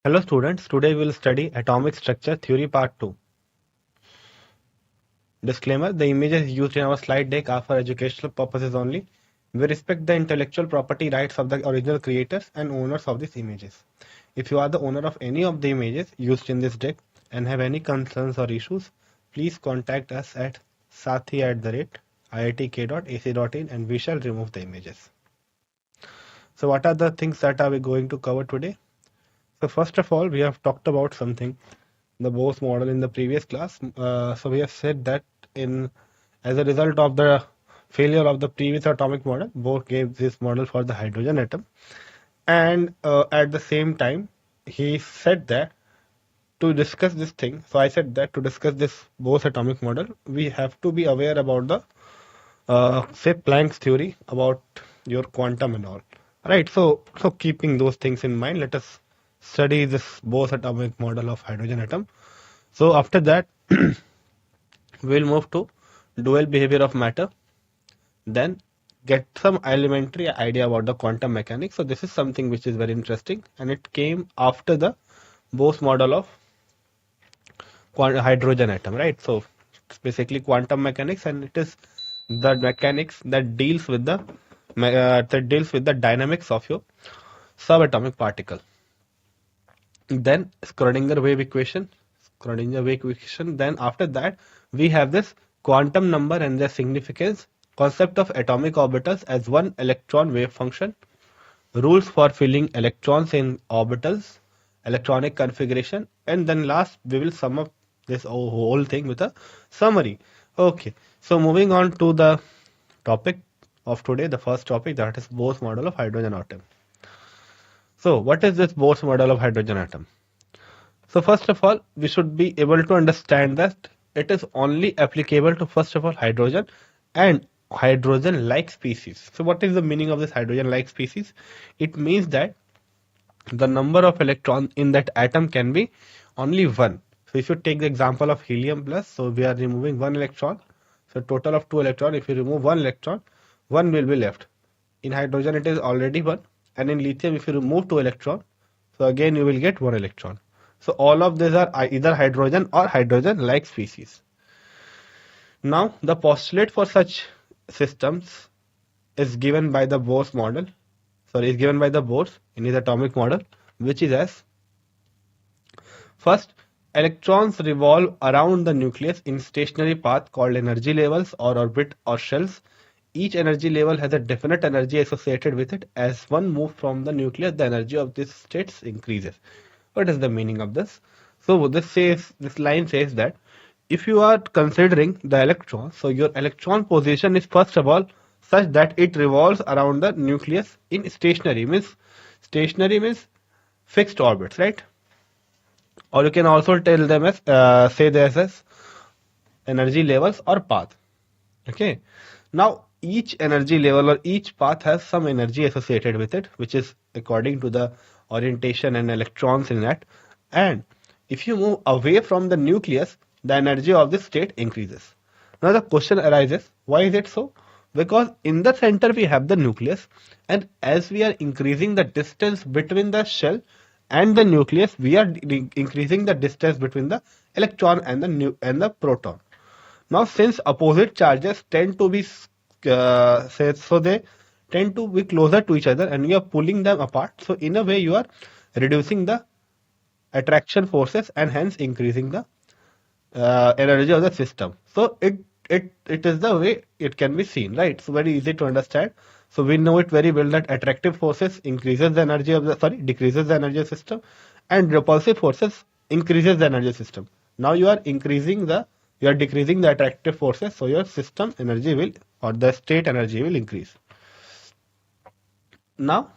Hello students, today we will study Atomic Structure Theory Part 2. Disclaimer, the images used in our slide deck are for educational purposes only. We respect the intellectual property rights of the original creators and owners of these images. If you are the owner of any of the images used in this deck and have any concerns or issues, please contact us at sathi@iitk.ac.in and we shall remove the images. So what are the things that are we going to cover today? So first of all, we have talked about something, the Bose model in the previous class. So we have said that in as a result of the failure of the previous atomic model, Bohr gave this model for the hydrogen atom, and at the same time, he said that to discuss this thing. So I said that to discuss this Bose atomic model, we have to be aware about the say Planck's theory about your quantum and all. Right. So keeping those things in mind, let us study this Bose atomic model of hydrogen atom. So after that, we'll move to dual behavior of matter, then get some elementary idea about the quantum mechanics. So this is something which is very interesting, and it came after the Bose model of hydrogen atom, right? So it's basically quantum mechanics, and it is the mechanics that deals with the dynamics of your subatomic particle. Then Schrodinger wave equation. Then after that, we have this quantum number and their significance, concept of atomic orbitals as one electron wave function, rules for filling electrons in orbitals, electronic configuration, and then last we will sum up this whole thing with a summary. Okay, so moving on to the topic of today, the first topic, that is Bose model of hydrogen atom. So what is this Bose model of hydrogen atom? So first of all, we should be able to understand that it is only applicable to, first of all, hydrogen and hydrogen-like species. So what is the meaning of this hydrogen-like species? It means that the number of electrons in that atom can be only one. So if you take the example of helium plus, so we are removing one electron. So total of two electrons, if you remove one electron, one will be left. In hydrogen it is already one, and in lithium if you remove two electrons, so again you will get one electron. So all of these are either hydrogen or hydrogen-like species. Now the postulate for such systems is given by the Bose model, is given by the Bose in his atomic model, which is as first, electrons revolve around the nucleus in stationary path called energy levels or orbit or shells. Each energy level has a definite energy associated with it. As one moves from the nucleus, the energy of these states increases. What is the meaning of this? So this line says that if you are considering the electron, so your electron position is first of all such that it revolves around the nucleus in stationary means fixed orbits, right? Or you can also tell them as say this as energy levels or path. Okay. Now each energy level or each path has some energy associated with it, which is according to the orientation and electrons in that. And if you move away from the nucleus, the energy of this state increases. Now the question arises, why is it so? Because in the center we have the nucleus, and as we are increasing the distance between the shell and the nucleus, we are increasing the distance between the electron and the proton. Now, since opposite charges tend to be they tend to be closer to each other, and you are pulling them apart. So, in a way, you are reducing the attraction forces and hence increasing the energy of the system. So, it is the way it can be seen, right? So, very easy to understand. So, we know it very well that attractive forces increases the energy of the decreases the energy of the system, and repulsive forces increases the energy system. Now you are decreasing the attractive forces, so your system energy will, or the state energy will increase. Now,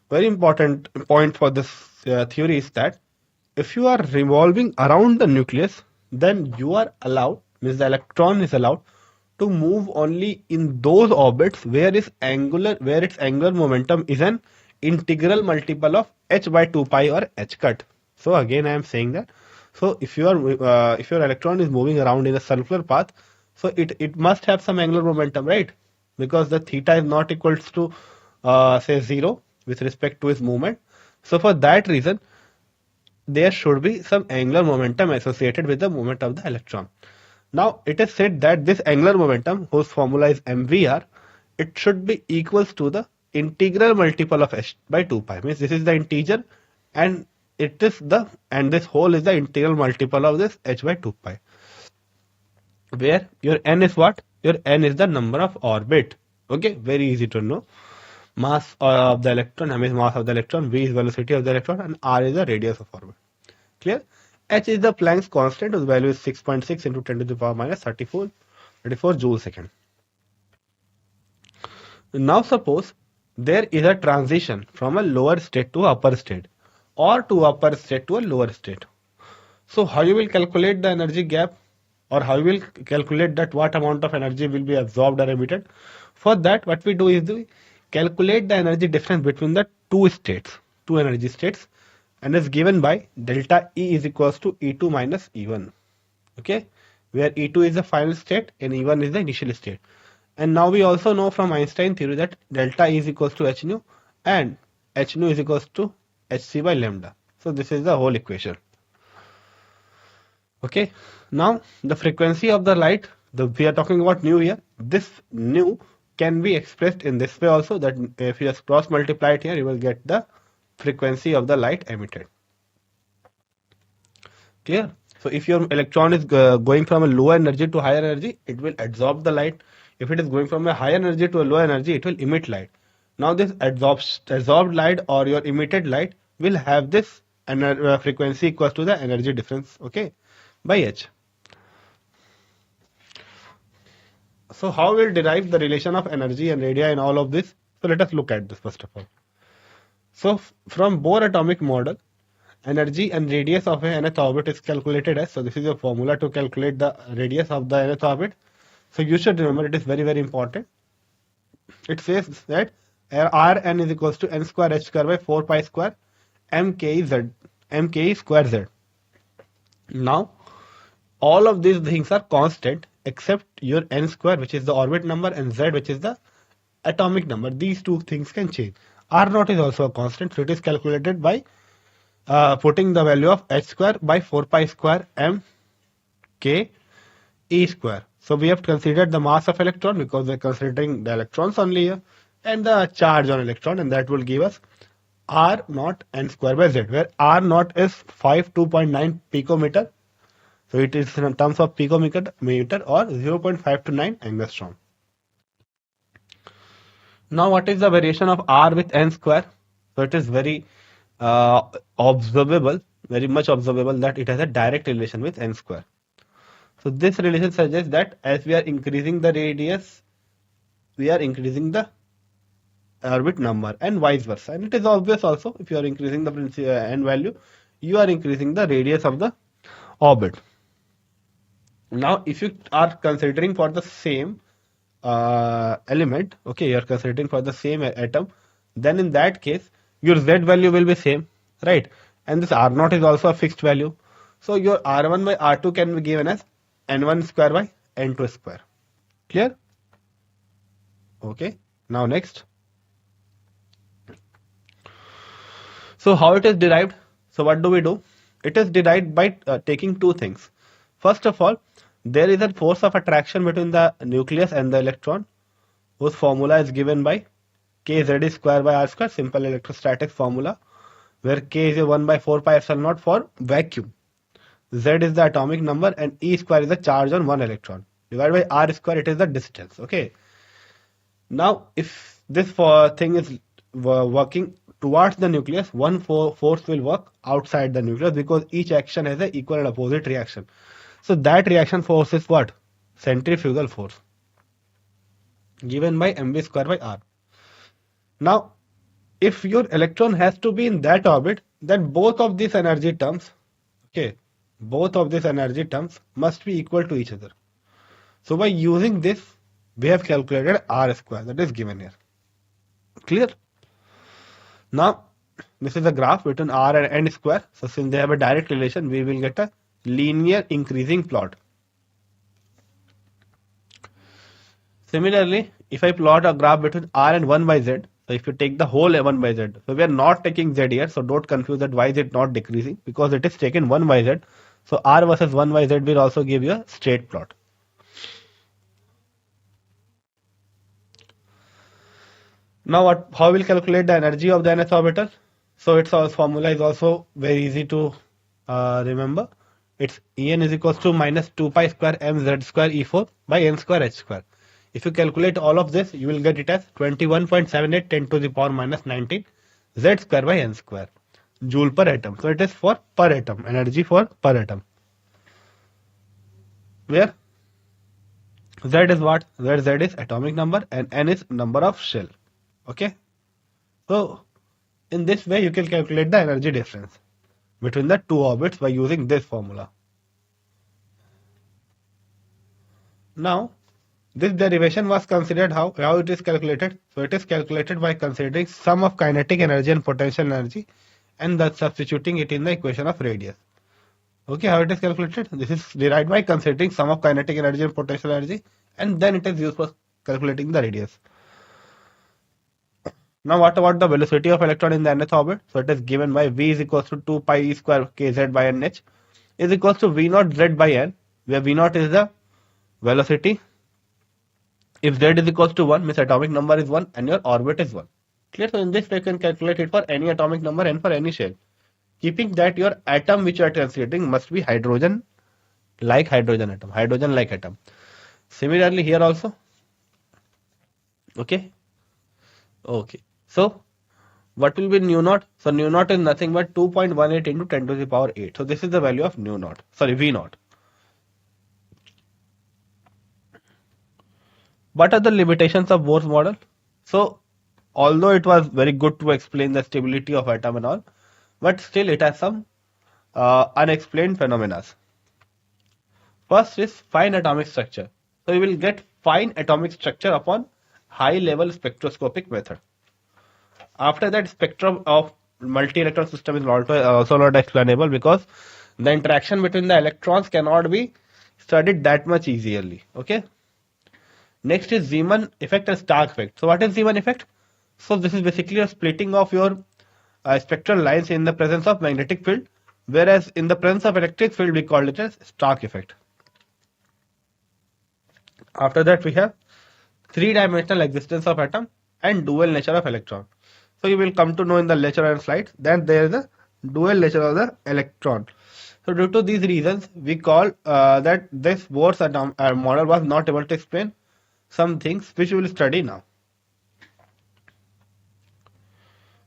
very important point for this theory is that if you are revolving around the nucleus, then you are allowed, means the electron is allowed to move only in those orbits where its angular momentum is an integral multiple of h by 2 pi or h cut. So again I am saying that, so if your electron is moving around in a circular path, so it must have some angular momentum, right? Because the theta is not equals to say 0 with respect to its movement. So for that reason, there should be some angular momentum associated with the movement of the electron. Now it is said that this angular momentum, whose formula is mvr, it should be equals to the integral multiple of h by 2 pi. Means this is the integer, and this whole is the integral multiple of this h by 2 pi, where your n is what? Your n is the number of orbit. Okay, very easy to know. Mass of the electron, m is mass of the electron, v is velocity of the electron, and r is the radius of orbit. Clear? H is the Planck's constant, whose value is 6.6 into 10 to the power minus 34 joule second. Now suppose there is a transition from a lower state to upper state, or to upper state to a lower state. So how you will calculate the energy gap, or how you will calculate that what amount of energy will be absorbed or emitted? For that, what we do is we calculate the energy difference between the two energy states, and is given by delta E is equals to E2 minus E1. Okay, where E2 is the final state and E1 is the initial state. And now we also know from Einstein theory that delta E is equals to h nu, and h nu is equals to hc by lambda. So this is the whole equation. Okay, now the frequency of the light, we are talking about nu here. This nu can be expressed in this way also, that if you just cross multiply it here, you will get the frequency of the light emitted. Clear? So if your electron is going from a lower energy to higher energy, it will absorb the light. If it is going from a higher energy to a lower energy, it will emit light. Now this absorbed light or your emitted light will have this frequency equals to the energy difference, okay, by h. So how we'll derive the relation of energy and radii in all of this? So let us look at this first of all. So from Bohr atomic model, energy and radius of a nth orbit is calculated as, so this is your formula to calculate the radius of the nth orbit. So you should remember, it is very, very important. It says that Rn is equals to n square h square by 4 pi square mke square z. Now all of these things are constant except your n square, which is the orbit number, and z, which is the atomic number. These two things can change. R0 is also a constant, so it is calculated by putting the value of h square by 4 pi square m k e square. So we have considered the mass of electron because we are considering the electrons only here, and the charge on electron, and that will give us r naught n square by z, where r naught is 52.9 picometer. So it is in terms of picometer or 0.529 angstrom. Now what is the variation of r with n square? So it is very observable, very much observable, that it has a direct relation with n square. So this relation suggests that as we are increasing the radius, we are increasing the orbit number, and vice versa. And it is obvious also, if you are increasing the n value, you are increasing the radius of the orbit. Now if you are considering for the same element, okay, you are considering for the same atom, then in that case your z value will be same, right? And this r0 is also a fixed value. So your r1 by r2 can be given as n1 square by n2 square. Clear? Okay, now next. So how it is derived? So what do we do? It is derived by taking two things. First of all, there is a force of attraction between the nucleus and the electron, whose formula is given by kz square by r square, simple electrostatic formula, where k is 1 by 4 pi epsilon naught for vacuum. Z is the atomic number, and E square is the charge on one electron. Divided by R square, it is the distance. Okay. Now, if this thing is working towards the nucleus, one force will work outside the nucleus, because each action has an equal and opposite reaction. So that reaction force is what? Centrifugal force, given by mv square by r. Now, if your electron has to be in that orbit, then both of these energy terms, okay, both of these energy terms must be equal to each other. So by using this, we have calculated r square, that is given here. Clear? Now, this is a graph between r and n square. So since they have a direct relation, we will get a linear increasing plot. Similarly, if I plot a graph between r and 1 by z, so So if you take the whole 1 by z, so we are not taking z here, so don't confuse that why is it not decreasing, because it is taken 1 by z. So r versus 1 by z will also give you a straight plot. Now how we'll calculate the energy of the nth orbital? So its formula is also very easy to remember. It's En is equals to minus 2 pi square mz square E4 by n square h square. If you calculate all of this, you will get it as 21.78 10 to the power minus 19 z square by n square joule per atom. So it is for per atom, energy for per atom. Where z is what? Z is atomic number and n is number of shell. Okay. So in this way, you can calculate the energy difference between the two orbits by using this formula. Now, this derivation was considered how it is calculated. So it is calculated by considering sum of kinetic energy and potential energy and thus substituting it in the equation of radius. Okay, how it is calculated? This is derived by considering sum of kinetic energy and potential energy, and then it is used for calculating the radius. Now what about the velocity of electron in the nth orbit? So it is given by v is equals to 2 pi e square kz by nh is equals to v naught z by n, where v naught is the velocity. If z is equals to 1, means atomic number is 1 and your orbit is 1. Clear? So in this way you can calculate it for any atomic number and for any shell. Keeping that your atom which you are considering must be hydrogen like hydrogen atom, hydrogen like atom. Similarly here also. Okay. Okay. So what will be nu naught? So nu naught is nothing but 2.18 into 10 to the power 8. So this is the value of nu naught. Sorry, v naught. What are the limitations of Bohr's model? So although it was very good to explain the stability of atom and all, but still it has some unexplained phenomena. First is fine atomic structure. So you will get fine atomic structure upon high level spectroscopic method. After that, spectrum of multi-electron system is also not explainable because the interaction between the electrons cannot be studied that much easily. Okay. Next is Zeeman effect and Stark effect. So what is Zeeman effect? So this is basically a splitting of your spectral lines in the presence of magnetic field, whereas in the presence of electric field we call it as Stark effect. After that we have three-dimensional existence of atom and dual nature of electron. So you will come to know in the lecture and slides that there is a dual nature of the electron. So due to these reasons, we call that this Bohr's model was not able to explain some things which we will study now.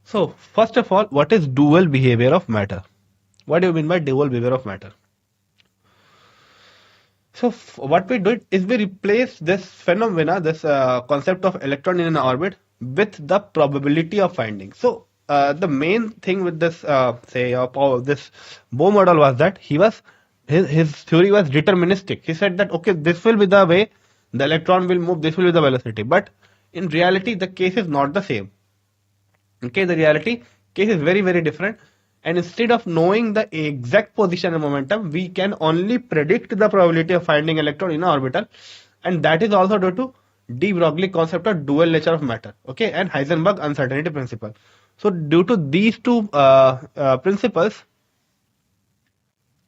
So first of all, what is dual behavior of matter? What do you mean by dual behavior of matter? So what we did is we replaced this phenomena, this concept of electron in an orbit with the probability of finding. So the main thing with this this Bohr model was that his theory was deterministic. He said that okay, this will be the way the electron will move, this will be the velocity, but in reality the case is not the same. Okay, the reality case is very, very different, and instead of knowing the exact position and momentum, we can only predict the probability of finding electron in an orbital, and that is also due to de Broglie concept of dual nature of matter, okay, and Heisenberg uncertainty principle. So due to these two principles,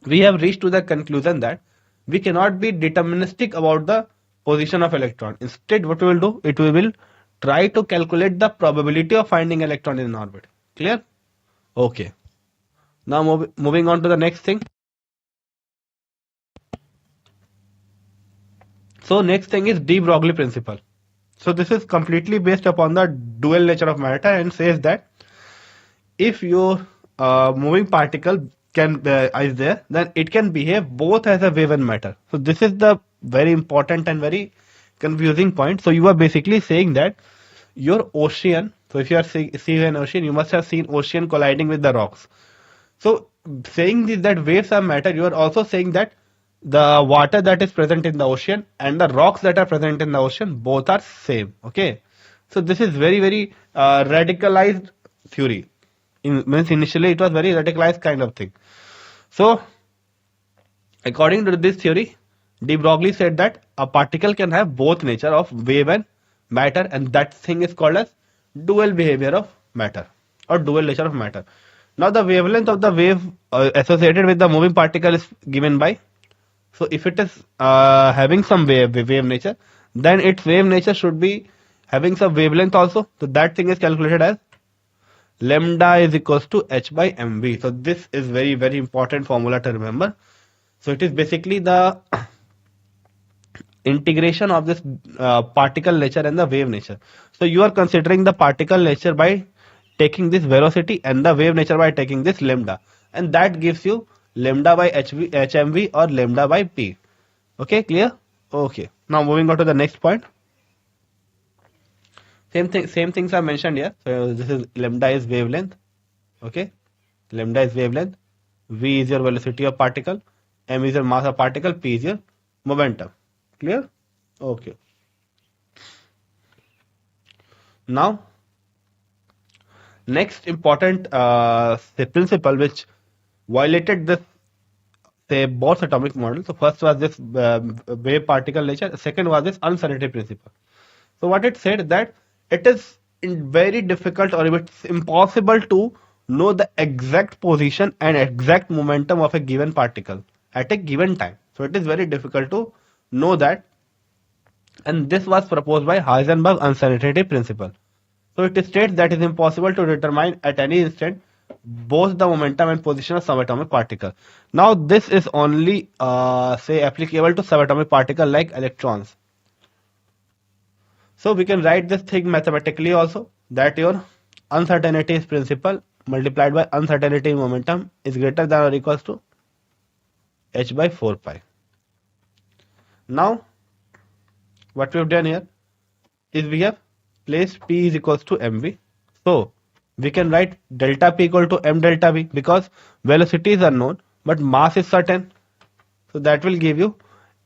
we have reached to the conclusion that we cannot be deterministic about the position of electron. Instead, what we will do, we will try to calculate the probability of finding electron in an orbit. Clear? Okay. Now moving on to the next thing. So next thing is de Broglie principle. So this is completely based upon the dual nature of matter and says that if your moving particle is there, then it can behave both as a wave and matter. So this is the very important and very confusing point. So you are basically saying that your ocean, so if you are seeing an ocean, you must have seen ocean colliding with the rocks. So saying this, that waves are matter, you are also saying that the water that is present in the ocean and the rocks that are present in the ocean both are same. Okay, so this is very, very radicalized theory. Means initially it was very radicalized kind of thing. So according to this theory, de Broglie said that a particle can have both nature of wave and matter, and that thing is called as dual behavior of matter or dual nature of matter. Now the wavelength of the wave associated with the moving particle is given by, so if it is having some wave nature, then its wave nature should be having some wavelength also. So that thing is calculated as lambda is equals to h by mv. So this is very important formula to remember. So it is basically the integration of this particle nature and the wave nature. So you are considering the particle nature by taking this velocity and the wave nature by taking this lambda, and that gives you lambda by hmv or lambda by p. Okay, clear? Okay. Now moving on to the next point. Same things are mentioned here. So this is lambda is wavelength. Okay, lambda is wavelength. V is your velocity of particle. M is your mass of particle. P is your momentum. Clear? Okay. Now, next important principle which violated this, say, Bohr's atomic model. So first was this wave particle nature. Second was this uncertainty principle. So what it said that it is very difficult or it's impossible to know the exact position and exact momentum of a given particle at a given time. So it is very difficult to know that, and this was proposed by Heisenberg uncertainty principle. So it states that it is impossible to determine at any instant both the momentum and position of subatomic particle. Now this is only say applicable to subatomic particle like electrons. So we can write this thing mathematically also, that your uncertainty is principle multiplied by uncertainty in momentum is greater than or equals to h by 4 pi. Now what we have done here is we have placed P is equals to mv. So we can write delta P equal to m delta V because velocity is unknown but mass is certain. So that will give you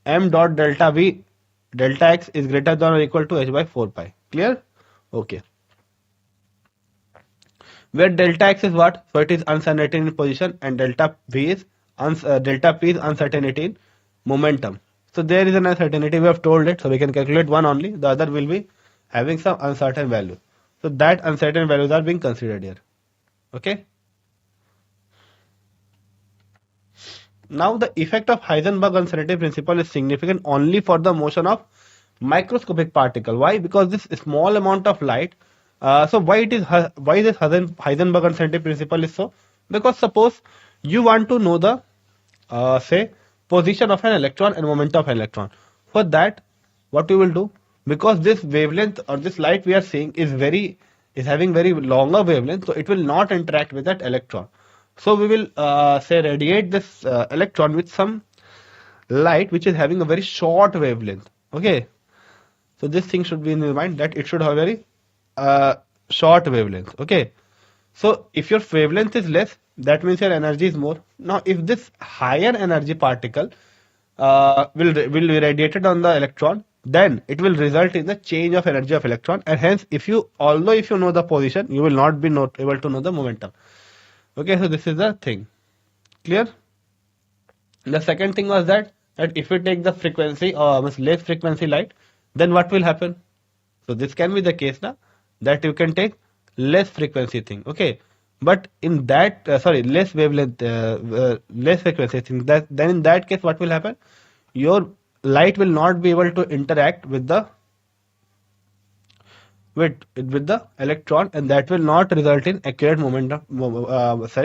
m dot delta V delta x is greater than or equal to h by 4 pi. Clear? Okay. Where delta x is what? So it is uncertainty in position and delta V is delta P is uncertainty in momentum. So there is an uncertainty, we have told it, so we can calculate one only, the other will be having some uncertain value. So that uncertain values are being considered here. Okay. Now the effect of Heisenberg uncertainty principle is significant only for the motion of microscopic particle. Why? Because this small amount of light. So why this Heisenberg uncertainty principle is so? Because suppose you want to know the say position of an electron and momentum of an electron. For that, what you will do? Because this wavelength or this light we are seeing is having very longer wavelength, so it will not interact with that electron. So we will say radiate this electron with some light which is having a very short wavelength. Okay, so this thing should be in your mind that it should have a very short wavelength. Okay, so if your wavelength is less, that means your energy is more. Now if this higher energy particle will be radiated on the electron, then it will result in the change of energy of electron, and hence if you know the position, you will not be able to know the momentum. Okay, so this is the thing. Clear? The second thing was that if you take the frequency or less frequency light, then what will happen? So this can be the case now, that you can take less frequency thing. Okay, but in that less wavelength, less frequency thing, then in that case what will happen? Your light will not be able to interact with the electron, and that will not result in accurate momentum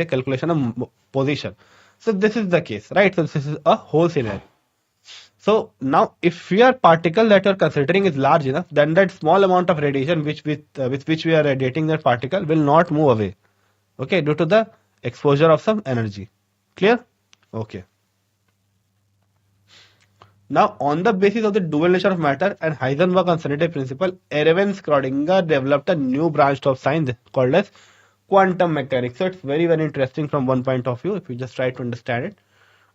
calculation of position. So this is the case, right? So this is a whole scenario. So now if your particle that you are considering is large enough, then that small amount of radiation with which we are radiating that particle will not move away, okay, due to the exposure of some energy. Clear? Okay. Now, on the basis of the dual nature of matter and Heisenberg uncertainty principle, Erwin Schrödinger developed a new branch of science called as quantum mechanics. So it's very interesting from one point of view if you just try to understand it.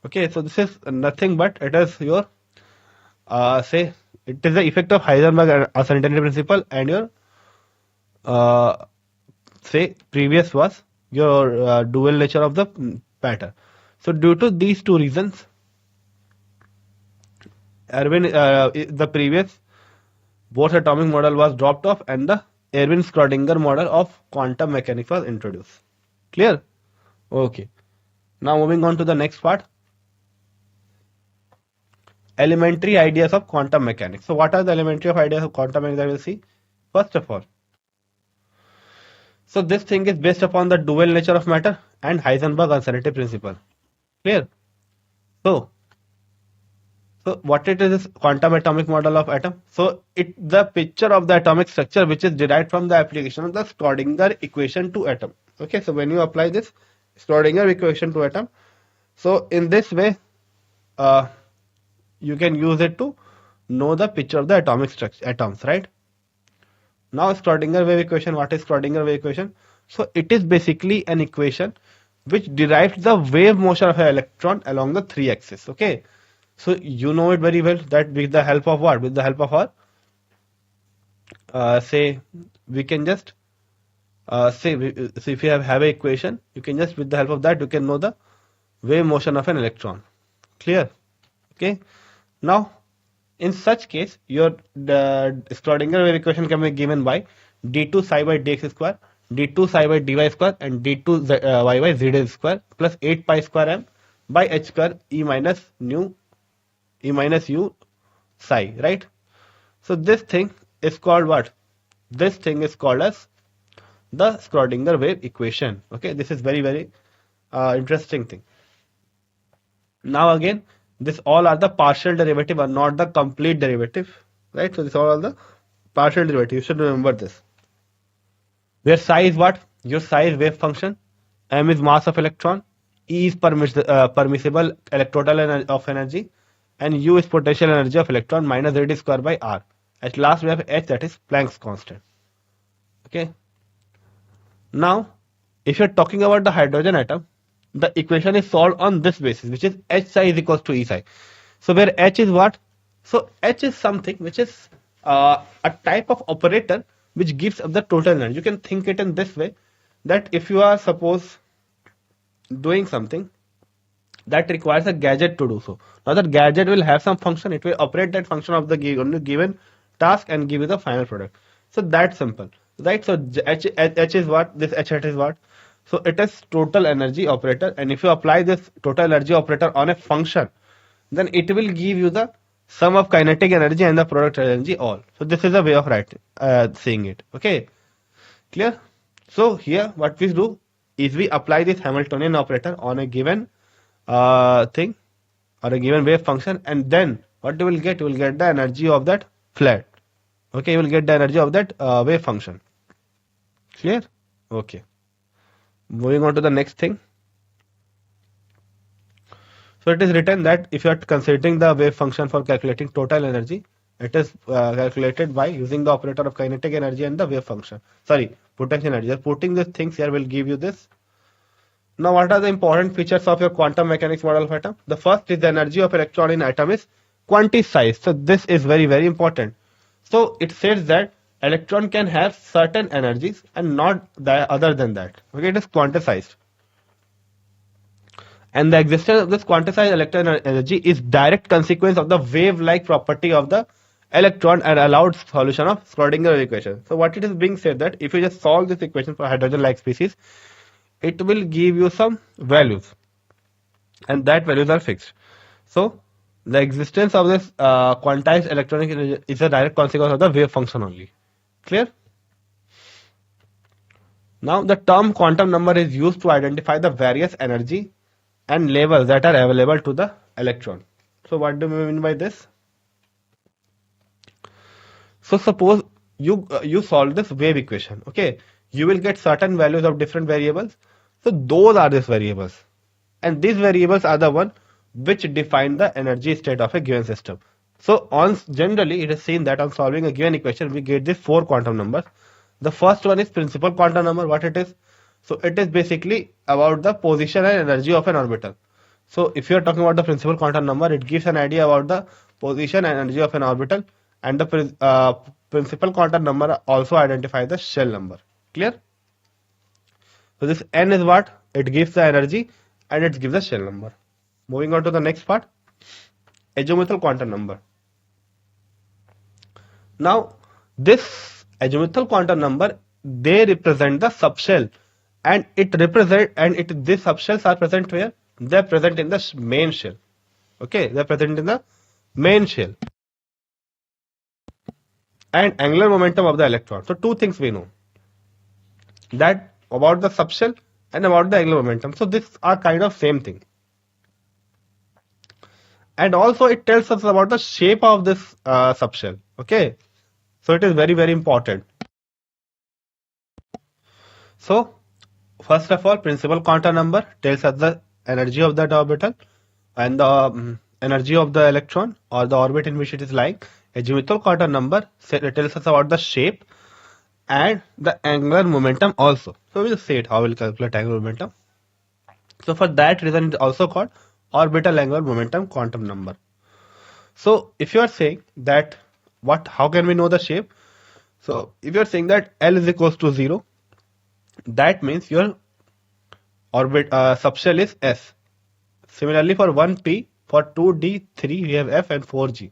Okay, so this is nothing but it is your it is the effect of Heisenberg uncertainty principle, and your previous was your dual nature of the matter. So due to these two reasons, the previous Bohr's atomic model was dropped off, and the Erwin Schrödinger model of quantum mechanics was introduced. Clear? Okay. Now moving on to the next part. Elementary ideas of quantum mechanics. So what are the elementary of ideas of quantum mechanics that we'll see? First of all, so this thing is based upon the dual nature of matter and Heisenberg uncertainty principle. Clear? So, so what it is quantum atomic model of atom. So it the picture of the atomic structure which is derived from the application of the Schrödinger equation to atom. Okay, so when you apply this Schrödinger equation to atom, so in this way, uh, you can use it to know the picture of the atomic structure atoms, right? Now Schrödinger wave equation. What is Schrödinger wave equation? So it is basically an equation which derives the wave motion of an electron along the three axes. Okay, so you know it very well that with the help of what? With the help of our say we can just so if you have an equation, you can just with the help of that you can know the wave motion of an electron. Clear? Okay. Now in such case, your the Schrödinger wave equation can be given by d2 psi by dx square, d2 psi by dy square, and d2 y by z square plus 8 pi square m by h square e minus u psi, right? So this thing is called what? This thing is called as the Schrödinger wave equation. Okay, this is very interesting thing. Now again, this all are the partial derivative or not the complete derivative, right? So this all are the partial derivative. You should remember this. Where psi is what? Your psi is wave function, m is mass of electron, E is permissible electrototal of energy, and U is potential energy of electron minus Z square by R. At last we have H, that is Planck's constant. Okay. Now, if you're talking about the hydrogen atom, the equation is solved on this basis, which is H psi is equals to E psi. So where H is what? So H is something which is a type of operator which gives up the total energy. You can think it in this way, that if you are suppose doing something that requires a gadget to do so. Now that gadget will have some function, it will operate that function of the given task and give you the final product. So that's simple, right? So H is what? This H hat is what? So it is total energy operator, and if you apply this total energy operator on a function, then it will give you the sum of kinetic energy and the product energy all. So this is a way of writing, saying it. Okay, clear? So here what we do is we apply this Hamiltonian operator on a given thing or a given wave function, and then what you will get? You will get the energy of that flat. Okay, you will get the energy of that wave function. Clear? Okay. Moving on to the next thing. So it is written that if you are considering the wave function for calculating total energy, it is calculated by using the operator of kinetic energy and the wave function. Sorry, potential energy. Just putting these things here will give you this. Now, what are the important features of your quantum mechanics model of atom? The first is the energy of electron in atom is quantized. So this is very important. So it says that electron can have certain energies and not other than that. Okay, it is quantized. And the existence of this quantized electron energy is direct consequence of the wave-like property of the electron and allowed solution of Schrödinger equation. So what it is being said that if you just solve this equation for hydrogen-like species, it will give you some values, and that values are fixed. So the existence of this quantized electronic energy is a direct consequence of the wave function only. Clear? Now the term quantum number is used to identify the various energy and levels that are available to the electron. So what do we mean by this? So suppose you solve this wave equation. Okay, you will get certain values of different variables. So those are these variables, and these variables are the one which define the energy state of a given system. So on generally it is seen that on solving a given equation we get these four quantum numbers. The first one is principal quantum number. What it is? So it is basically about the position and energy of an orbital. So if you are talking about the principal quantum number, it gives an idea about the position and energy of an orbital, and the principal quantum number also identifies the shell number. Clear? So this n is what? It gives the energy and it gives the shell number. Moving on to the next part, azimuthal quantum number. Now this azimuthal quantum number, they represent the subshell, and these subshells are present where? They're present in the main shell. Okay, they're present in the main shell. And angular momentum of the electron. So two things we know, that about the subshell and about the angular momentum. So these are kind of same thing. And also it tells us about the shape of this subshell. Okay, so it is very, very important. So first of all, principal quantum number tells us the energy of that orbital and the energy of the electron or the orbit in which it is lying. Azimuthal quantum number tells us about the shape and the angular momentum also. So we'll say it how we'll calculate angular momentum. So for that reason, it is also called orbital angular momentum quantum number. So if you are saying that how can we know the shape? So if you are saying that L is equals to 0, that means your orbit subshell is S. Similarly for 1p, for 2d, 3 we have F, and 4g.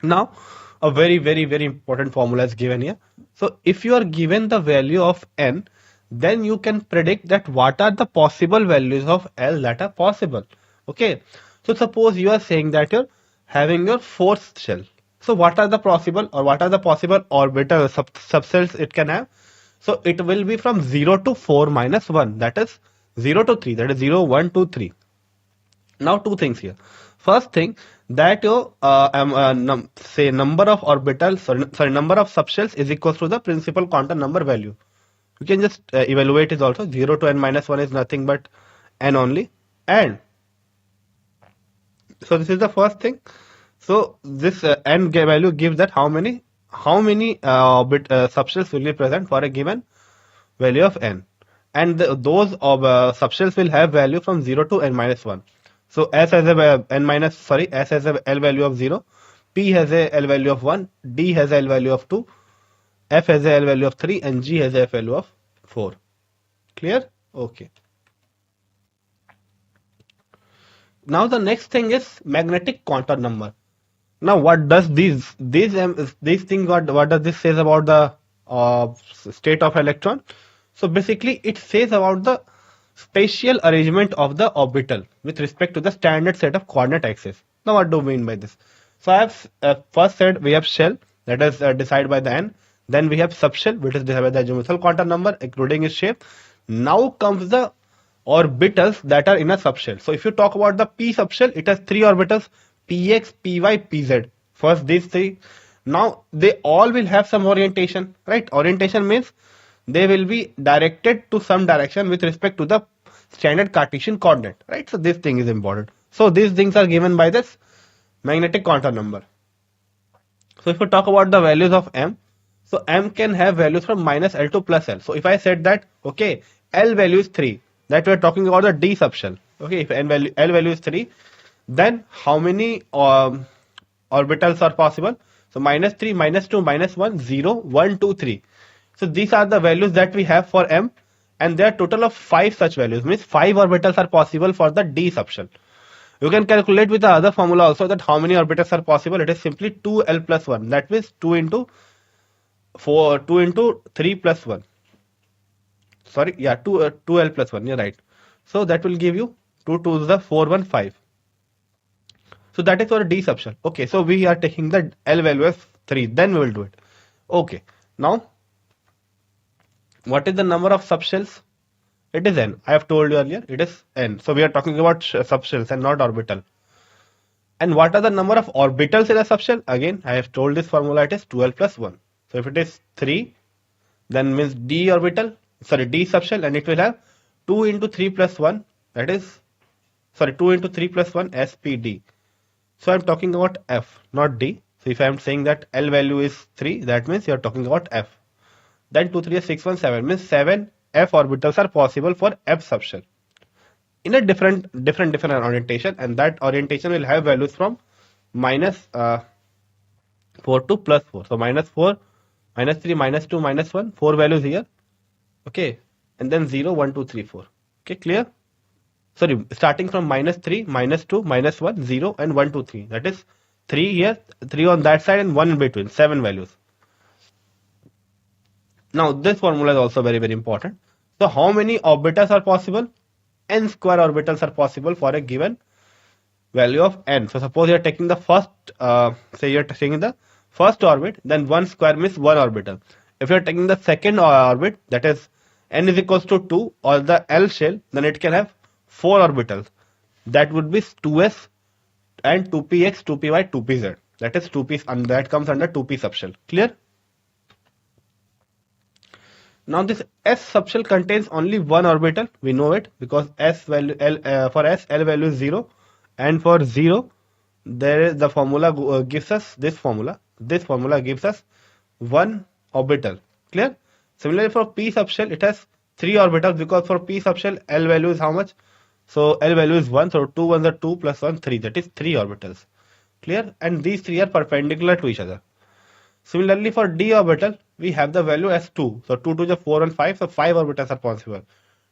Now a very, very, very important formula is given here. So if you are given the value of n, then you can predict that what are the possible values of L that are possible. Okay, so suppose you are saying that you're having your fourth shell. So what are the possible orbital subshells it can have? So it will be from 0 to 4 minus 1, that is 0 to 3, that is 0, 1, 2, 3. Now two things here. First thing, that your number of orbitals, number of subshells is equals to the principal quantum number value. You can just evaluate it also. 0 to n minus 1 is nothing but n only. And so this is the first thing. So this n value gives that how many subshells will be present for a given value of n. And those subshells will have value from 0 to n minus 1. So S has a S has a L value of 0, P has a L value of 1, D has a L value of 2, F has a L value of 3, and G has a F value of 4. Clear? Okay. Now the next thing is magnetic quantum number. Now what does these things, what does this says about the state of electron? So basically it says about the spatial arrangement of the orbital with respect to the standard set of coordinate axes. Now what do we mean by this? So I have first said we have shell, that is decided by the n. Then we have subshell, which is decided by the azimuthal quantum number including its shape. Now comes the orbitals that are in a subshell. So if you talk about the p subshell, it has 3 orbitals, px, py, pz. First these 3. Now they all will have some orientation, right? Orientation means they will be directed to some direction with respect to the standard Cartesian coordinate, right? So this thing is important. So these things are given by this magnetic quantum number. So if we talk about the values of m, so m can have values from minus L to plus L. So if I said that, okay, L value is 3, that we are talking about the D subshell. Okay, if L value is 3, then how many orbitals are possible? So minus 3, minus 2, minus 1, 0, 1, 2, 3. So these are the values that we have for m, and there are total of 5 such values, means 5 orbitals are possible for the D subshell. You can calculate with the other formula also that how many orbitals are possible. It is simply 2l plus 1, that means 2 into 3 plus 1. Sorry, yeah, 2l plus 1, you're right. So that will give you 2 to the 4, 1, 5. So that is for a D subshell. Okay, so we are taking the L value as 3, then we will do it. Okay, now what is the number of subshells? It is n. I have told you earlier, it is n. So we are talking about subshells and not orbital. And what are the number of orbitals in a subshell? Again, I have told this formula, it is 12 plus 1. So if it is 3, then means D subshell, and it will have 2 into 3 plus 1, that is, 2 into 3 plus 1 SPD. So I'm talking about F, not D. So if I'm saying that L value is 3, that means you're talking about F. Then 2, 3 is 6, 1, 7, means 7 F orbitals are possible for F subshell in a different orientation, and that orientation will have values from minus 4 to plus 4. So minus 4, minus 3, minus 2, minus 1, 4 values here. Okay, and then 0, 1, 2, 3, 4. Okay, clear? Sorry, starting from minus 3, minus 2, minus 1, 0, and 1, 2, 3. That is 3 here, 3 on that side, and 1 in between, 7 values. Now this formula is also very important. So how many orbitals are possible? N square orbitals are possible for a given value of n. So suppose you are taking the first, say you are taking the first orbit, then 1 square means 1 orbital. If you are taking the second orbit, that is n is equals to 2 or the L shell, then it can have 4 orbitals. That would be 2s and 2px, 2py, 2pz. That is 2p, and that comes under 2p subshell. Clear? Now this s subshell contains only one orbital. We know it because s value for s L value is 0, and for 0 there is the formula gives us this formula. This formula gives us one orbital. Clear? Similarly for p subshell it has 3 orbitals because for p subshell L value is how much? So L value is 1, so 2 ones are 2 plus 1 3, that is 3 orbitals. Clear? And these 3 are perpendicular to each other. Similarly for d orbital we have the value as 2, so 2 to the 4 and 5, so 5 orbitals are possible.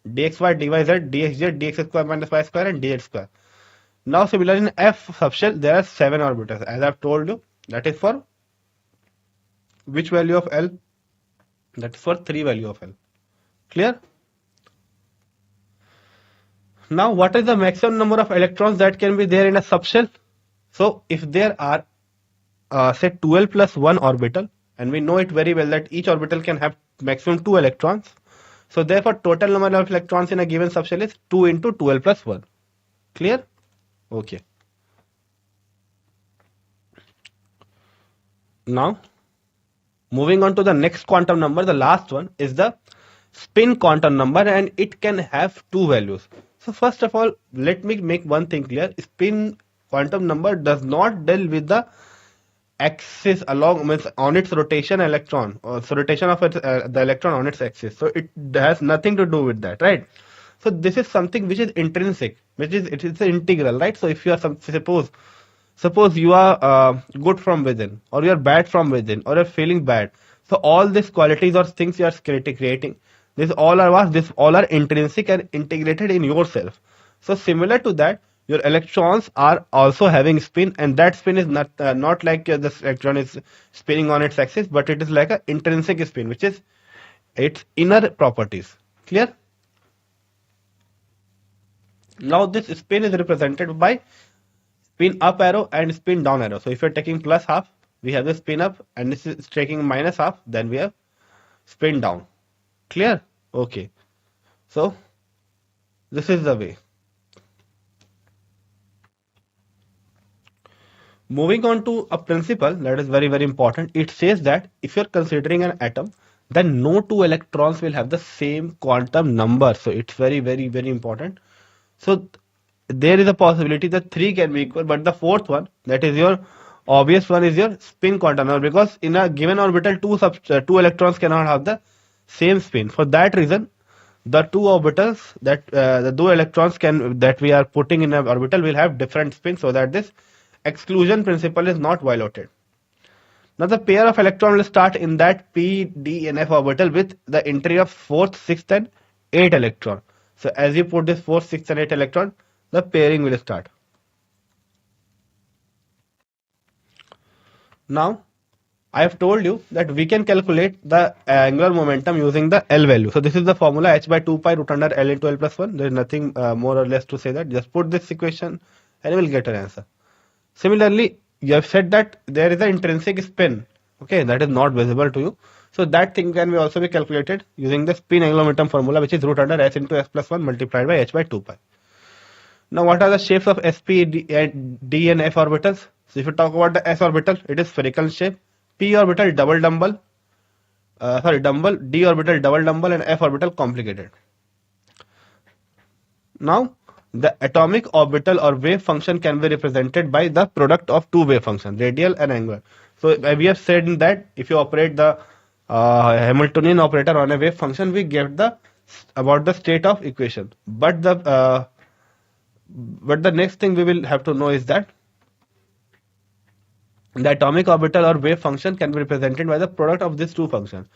dxy, dyz, dxz, dx square minus y square and dx square. Now similarly in f subshell there are 7 orbitals, as I have told you. That is for which value of L? That is for 3 value of L. Clear? Now what is the maximum number of electrons that can be there in a subshell? So if there are say 12 plus 1 orbital, and we know it very well that each orbital can have maximum 2 electrons. So therefore total number of electrons in a given subshell is 2 into 12 plus 1. Clear? Okay. Now moving on to the next quantum number, the last one is the spin quantum number, and it can have 2 values. So first of all, let me make one thing clear. Spin quantum number does not deal with the axis along means on its rotation electron, or so rotation of the electron on its axis. So it has nothing to do with that, right? So this is something which is intrinsic, which is it is an integral, right? So if you are suppose you are good from within, or you are bad from within, or you're feeling bad. So all these qualities or things you are creating, this all are what? This all are intrinsic and integrated in yourself. So similar to that, your electrons are also having spin, and that spin is not like this electron is spinning on its axis, but it is like an intrinsic spin, which is its inner properties. Clear? Now this spin is represented by spin up arrow and spin down arrow. So if you're taking plus half, we have the spin up, and this is taking minus half, then we have spin down. Clear? Okay. So this is the way. Moving on to a principle that is very important. It says that if you're considering an atom, then no 2 electrons will have the same quantum number. So it's very important. So there is a possibility that 3 can be equal, but the fourth one, that is your obvious one, is your spin quantum number, because in a given orbital 2 electrons cannot have the same spin. For that reason, the 2 orbitals that the 2 electrons that we are putting in an orbital will have different spins, so that this exclusion principle is not violated. Now the pair of electrons will start in that p, d and f orbital with the entry of 4th, 6th and 8th electron. So as you put this 4th, 6th and 8th electron, the pairing will start. Now I have told you that we can calculate the angular momentum using the L value. So this is the formula, h by 2 pi root under L into L plus 1. There is nothing more or less to say that. Just put this equation and you will get an answer. Similarly, you have said that there is an intrinsic spin, okay, that is not visible to you. So that thing can also be calculated using the spin angular momentum formula, which is root under s into s plus 1 multiplied by h by 2 pi. Now what are the shapes of sp, d and f orbitals? So if you talk about the s orbital, it is spherical shape. P orbital double dumbbell, d orbital double dumbbell, and f orbital complicated. Now the atomic orbital or wave function can be represented by the product of 2 wave functions, radial and angular. So we have said that if you operate the Hamiltonian operator on a wave function, we get about the state of equation. But the next thing we will have to know is that the atomic orbital or wave function can be represented by the product of these 2 functions.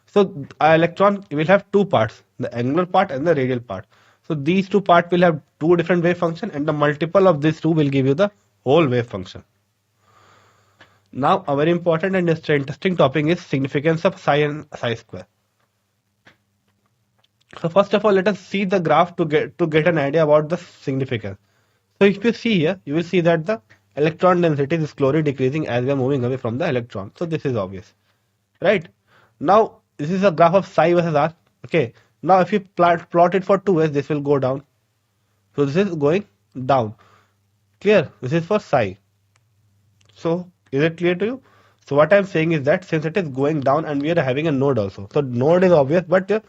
So an electron will have 2 parts, the angular part and the radial part. So these 2 parts will have 2 different wave functions, and the multiple of these 2 will give you the whole wave function. Now a very important and interesting topic is significance of psi and psi square. So first of all, let us see the graph to get an idea about the significance. So if you see here, you will see that the electron density is slowly decreasing as we are moving away from the electron. So this is obvious, right? Now this is a graph of psi versus r. Okay. Now if you plot it for 2s, this will go down. So this is going down. Clear? This is for psi. So is it clear to you? So what I'm saying is that since it is going down and we are having a node also. So node is obvious, but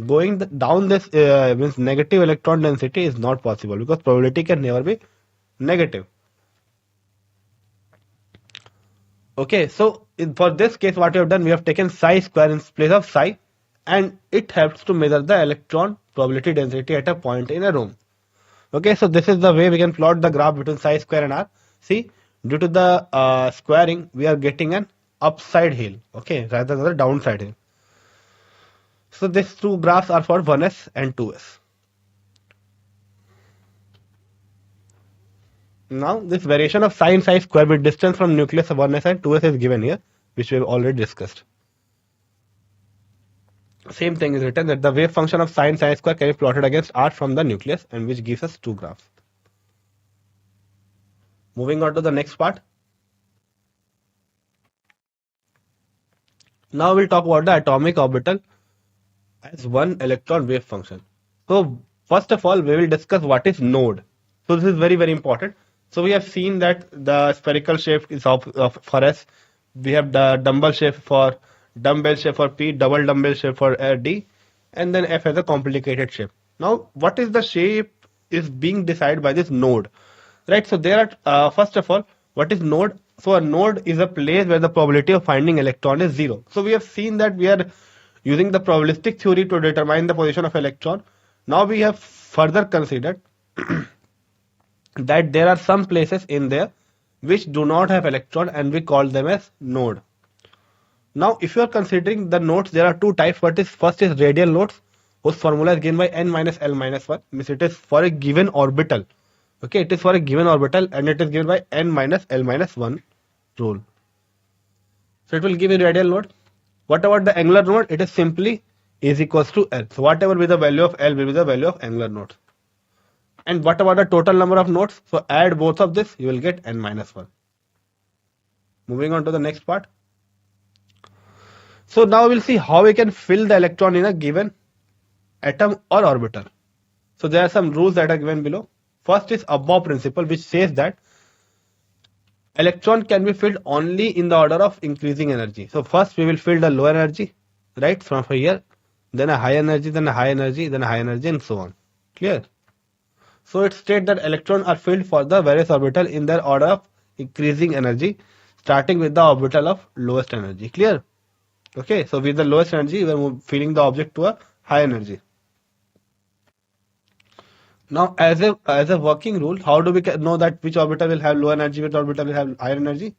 going down this means negative electron density is not possible because probability can never be negative. Okay, so for this case, what we have done, we have taken psi square in place of psi, and it helps to measure the electron probability density at a point in a room. Okay, so this is the way we can plot the graph between psi square and r. See, due to the squaring, we are getting an upside hill, okay, rather than the downside hill. So these two graphs are for 1s and 2s. Now this variation of psi and psi square with distance from nucleus of 1s and 2s is given here, which we have already discussed. Same thing is written that the wave function of sine psi square can be plotted against r from the nucleus, and which gives us two graphs. Moving on to the next part. Now we'll talk about the atomic orbital as one electron wave function. So first of all, we will discuss what is node. So this is very, very important. So we have seen that the spherical shape is for S. We have the dumbbell shape for P, double dumbbell shape for D, and then F has a complicated shape. Now, what is the shape is being decided by this node, right? So there are first of all, what is node? So a node is a place where the probability of finding electron is zero. So we have seen that we are using the probabilistic theory to determine the position of electron. Now we have further considered that there are some places in there which do not have electron, and we call them as node. Now if you are considering the nodes, there are two types. First is radial nodes, whose formula is given by n minus l minus 1, means it is for a given orbital. Okay, it is for a given orbital and it is given by n minus l minus 1 rule. So it will give you radial node. What about the angular node? It is simply is equals to L. So whatever be the value of L will be the value of angular node. And what about the total number of nodes? So add both of this, you will get n minus 1. Moving on to the next part. So now we'll see how we can fill the electron in a given atom or orbital. So there are some rules that are given below. First is above principle, which says that electron can be filled only in the order of increasing energy. So first we will fill the low energy, right, from here, then a high energy, then a high energy, then a high energy, and so on. Clear? So it states that electrons are filled for the various orbital in their order of increasing energy, starting with the orbital of lowest energy. Clear? Okay, so with the lowest energy, we are filling the object to a high energy. Now, as a working rule, how do we know that which orbital will have low energy, which orbital will have higher energy?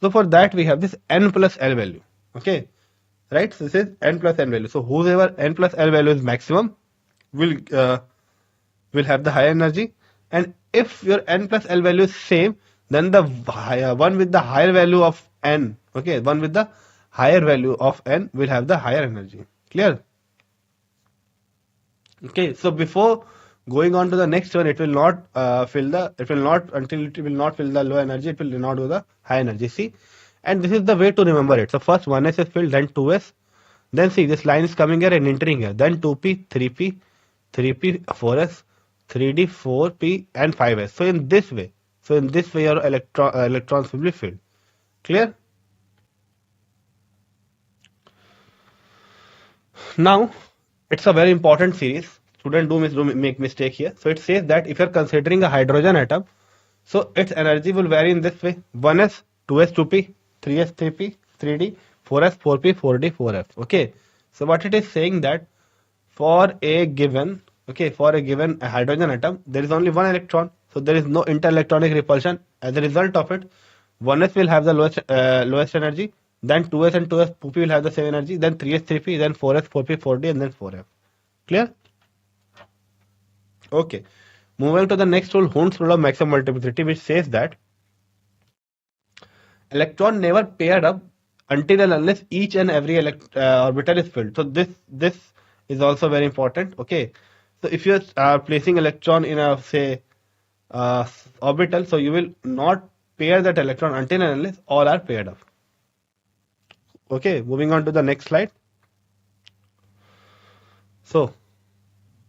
So for that, we have this n plus l value. Okay, right? So this is n plus n value. So whoever n plus l value is maximum will have the higher energy, and if your n plus l value is same, then the one with the higher value of n, okay, one with the higher value of n will have the higher energy. Clear? Okay, so before going on to the next one, it will not until it will not fill the low energy, it will not do the high energy. See, and this is the way to remember it. So first 1s is filled, then 2s, then see this line is coming here and entering here, then 2p, 3p, 3p, 4s, 3d, 4p, and 5s. So in this way, your electrons will be filled. Clear? Now, it's a very important series. Student do make mistake here. So it says that if you're considering a hydrogen atom, so its energy will vary in this way: 1s, 2s, 2p, 3s, 3p, 3d, 4s, 4p, 4d, 4f. Okay. So what it is saying that for a given hydrogen atom, there is only one electron. So there is no interelectronic repulsion. As a result of it, 1s will have the lowest energy. Then 2s and 2s 2p will have the same energy. Then 3s 3p. Then 4s 4p 4d, and then 4f. Clear? Okay. Moving to the next rule, Hund's rule of maximum multiplicity, which says that electron never paired up until and unless each and every orbital is filled. So this is also very important. Okay, so if you are placing electron in a say orbital, so you will not pair that electron until and unless all are paired up. Okay, moving on to the next slide. So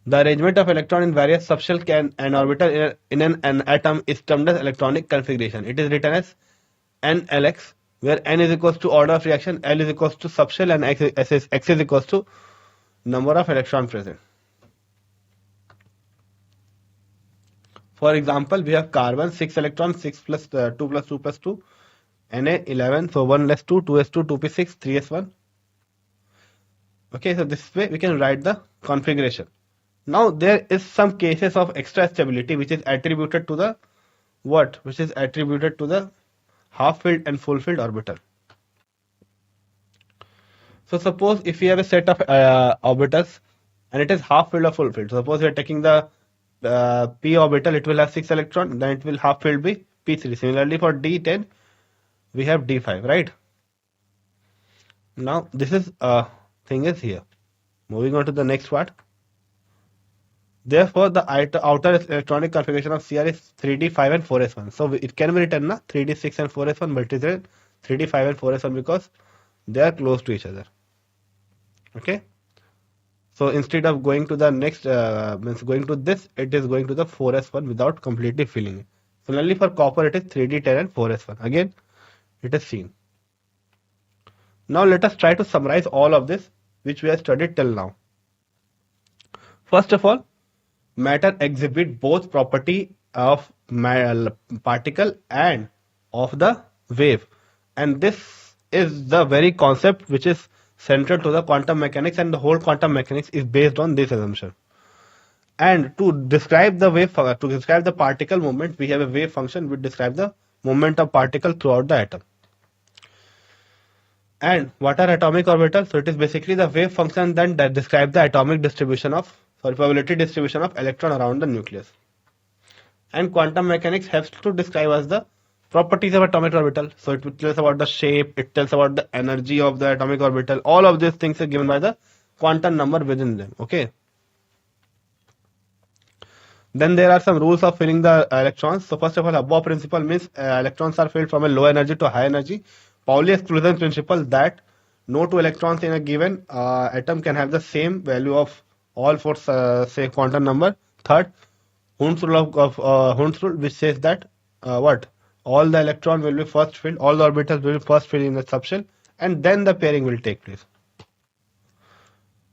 the arrangement of electron in various subshell can an orbital in an atom is termed as electronic configuration. It is written as NLX, where N is equals to order of reaction, L is equals to subshell, and X is equals to number of electron present. For example, we have carbon 6 electrons, 6 plus 2 plus 2 plus 2, Na 11, so 1 less 2, 2s2, 2p6, 3s1. Okay, so this way we can write the configuration. Now there is some cases of extra stability which is attributed to the what? Which is attributed to the half-filled and full-filled orbital. So suppose if we have a set of orbitals and it is half-filled or full-filled. Suppose we are taking the p orbital, it will have 6 electrons, then it will half-filled be p3. Similarly for d10, we have d5, right? Now this is thing is here. Moving on to the next part. Therefore, the outer electronic configuration of Cr is 3d, 5 and 4s1. So it can be written na 3d, 6 and 4s1, but it is written 3d, 5 and 4s1 because they are close to each other. Okay. So instead of going to the next, means going to this, it is going to the 4s1 without completely filling it. Similarly for copper, it is 3d, 10 and 4s1. Again, it is seen. Now let us try to summarize all of this which we have studied till now. First of all, matter exhibit both property of particle and of the wave, and this is the very concept which is central to the quantum mechanics, and the whole quantum mechanics is based on this assumption. And to describe the wave, to describe the particle movement, we have a wave function which describes the movement of particle throughout the atom. And what are atomic orbitals? So it is basically the wave function then that describes the atomic distribution of, probability distribution of electron around the nucleus. And quantum mechanics helps to describe us the properties of atomic orbital. So it tells about the shape, it tells about the energy of the atomic orbital. All of these things are given by the quantum number within them. Okay. Then there are some rules of filling the electrons. So first of all, above principle means electrons are filled from a low energy to high energy. Pauli exclusion principle that no two electrons in a given atom can have the same value of all four say quantum number. Third, Hund's rule Hund's rule which says that what all the electron will be first filled, all the orbitals will be first filled in the subshell, and then the pairing will take place.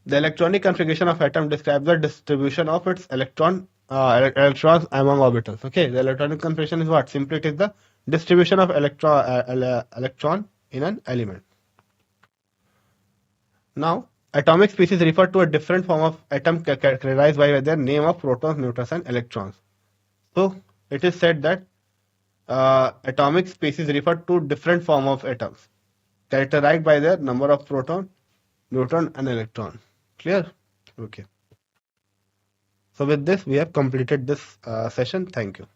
The electronic configuration of atom describes the distribution of its electrons among orbitals. Okay, the electronic configuration is what? Simply it is the distribution of electron in an element. Now, atomic species refer to a different form of atom characterized by their name of protons, neutrons, and electrons. So, it is said that atomic species refer to different form of atoms characterized by their number of proton, neutron, and electron. Clear? Okay. So with this, we have completed this session. Thank you.